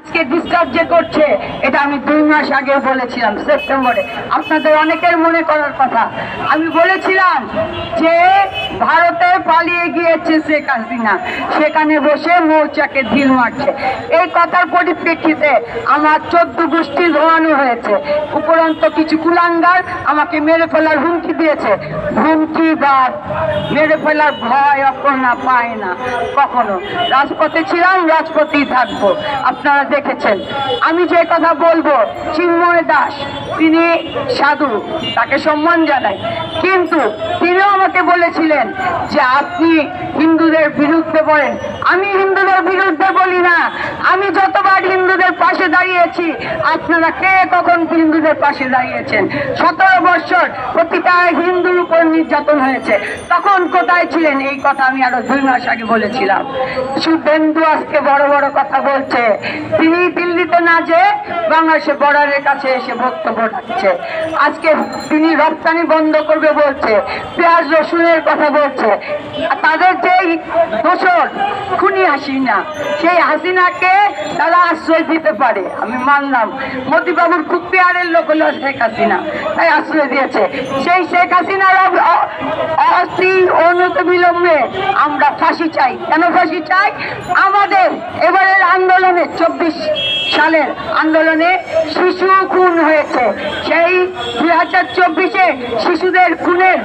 আজকে ডিস্টার্ব যে করছে এটা আমি 2 মাস আগে বলেছিলাম সেপ্টেম্বরে। আপনাদের অনেকের মনে করার কথা, আমি বলেছিলাম যে ভারতে পালিয়ে গিয়েছে শেখ হাসিনা, সেখানে বসে মৌচাকে ঢিল মারছে। এই কথার পরিপ্রেক্ষিতে আমার 14 গোষ্ঠী ধোয়ানো হয়েছে। উপরন্ত কিছু কুলাঙ্গার আমাকে মেরে ফেলার হুমকি দিয়েছে। হুমকি বা মেরে ফেলার ভয় অপর্ণা পায় না কখনো। রাজপথে ছিলাম, রাজপথেই থাকবো। আপনারা দেখেছেন আমি যে কথা বলবো, চিন্ময় দাস তিনি সাধু, তাকে সম্মান জানাই, কিন্তু তিনিও আমাকে বলেছিলেন যে আপনি হিন্দুদের বিরুদ্ধে বলেন। আমি হিন্দুদের বিরুদ্ধে বলি না, আমি যতবার হিন্দুদের পাশে দাঁড়িয়েছি, আপনারা কে কখন হিন্দুদের পাশে দাঁড়িয়েছেন? 17 বছর প্রতিটা হিন্দুর উপর নির্যাতন হয়েছে, তখন কোথায় ছিলেন? এই কথা আমি আরো 2 মাস আগে বলেছিলাম। শুভেন্দু আজকে বড় বড় কথা বলছে, তিনি দিল্লিতে না যে বাংলাদেশের বর্ডারের কাছে এসে বক্তব্য রাখছে। আজকে তিনি রপ্তানি বন্ধ করবে বলছে, পেঁয়াজ রসুনের কথা বলছে। তাদের যে দোষর খুনি হাসিনা, সেই হাসিনাকে তারা আশ্রয় দিতে পারে, আমি মানলাম। মোদিবাবুর খুব পেয়ারের লোক হলো শেখ হাসিনা, তাই আশ্রয় দিয়েছে। সেই শেখ হাসিনার অনতিবিলম্বে আমরা ফাঁসি চাই। কেন ফাঁসি চাই? আমাদের এবারের আন্দোলনে 24 সালের আন্দোলনে শিশু খুন হয়েছে, সেই 2024-এ শিশুদের খুনের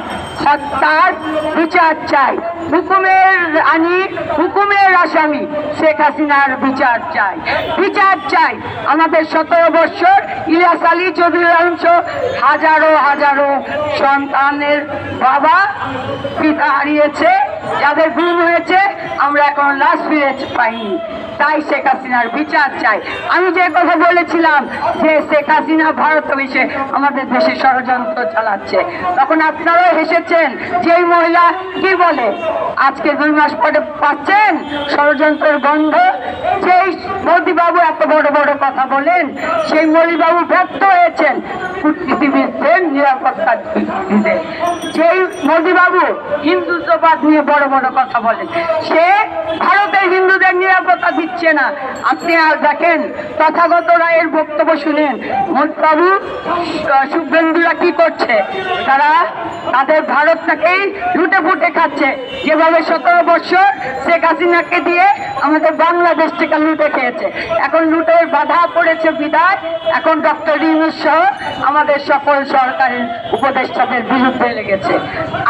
হত্যার বিচার চাই। হুকুমের আসামি শেখ হাসিনার বিচার চাই, বিচার চাই। আমাদের 17 বছর ইলিয়াস আলী চৌধুরী হাজারো হাজারো সন্তানের বাবা পিতা হারিয়েছে, যাদের গুম হয়েছে, আমরা এখন লাশ ফিরে পাইনি। তাই শেখ হাসিনার বিচার চাই। আমি যে কথা বলেছিলাম যে শেখ হাসিনা ভারত এসে আমাদের দেশে ষড়যন্ত্র চালাচ্ছে, তখন আপনারাও হেসেছেন। যেই মহিলা কি বলে, আজকে 2 মাস পরে পাচ্ছেন ষড়যন্ত্রের গন্ধ। যেই মোদিবাবু এত বড় বড় কথা বলেন, সেই মোদিবাবু ব্যর্থ হয়েছেন কূটনীতিবিদদের নিরাপত্তা দিতে। যেই মোদিবাবু হিন্দুত্ববাদ নিয়ে বড় বড় কথা বলেন, সে ভারতের হিন্দুদের নিরাপত্তা দিচ্ছে না। আপনি আর দেখেন তথাগত রায়ের বক্তব্য শুনেন, মোদিবাবু শুভেন্দুরা কি করছে, তারা তাদের ভারতটাকেই লুটে ফুটে খাচ্ছে। যেভাবে 17 বছর শেখ হাসিনাকে দিয়ে আমাদের বাংলাদেশটাকে লুটে খেয়েছে, এখন লুটের বাধা পড়েছে বিদায় এখন ডক্টর ইউনূস সহ আমাদের সকল সরকারের উপদেষ্টাদের বিরুদ্ধে লেগেছে।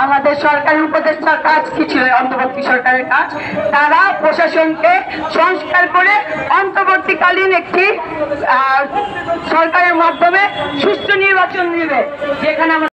আমাদের সরকারি উপদেষ্টার কাজ কি ছিল? অন্তর্বর্তী সরকারের কাজ, তারা প্রশাসনকে সংস্কার করে অন্তর্বর্তীকালীন একটি সরকারের মাধ্যমে সুষ্ঠু নির্বাচন নেবে, যেখানে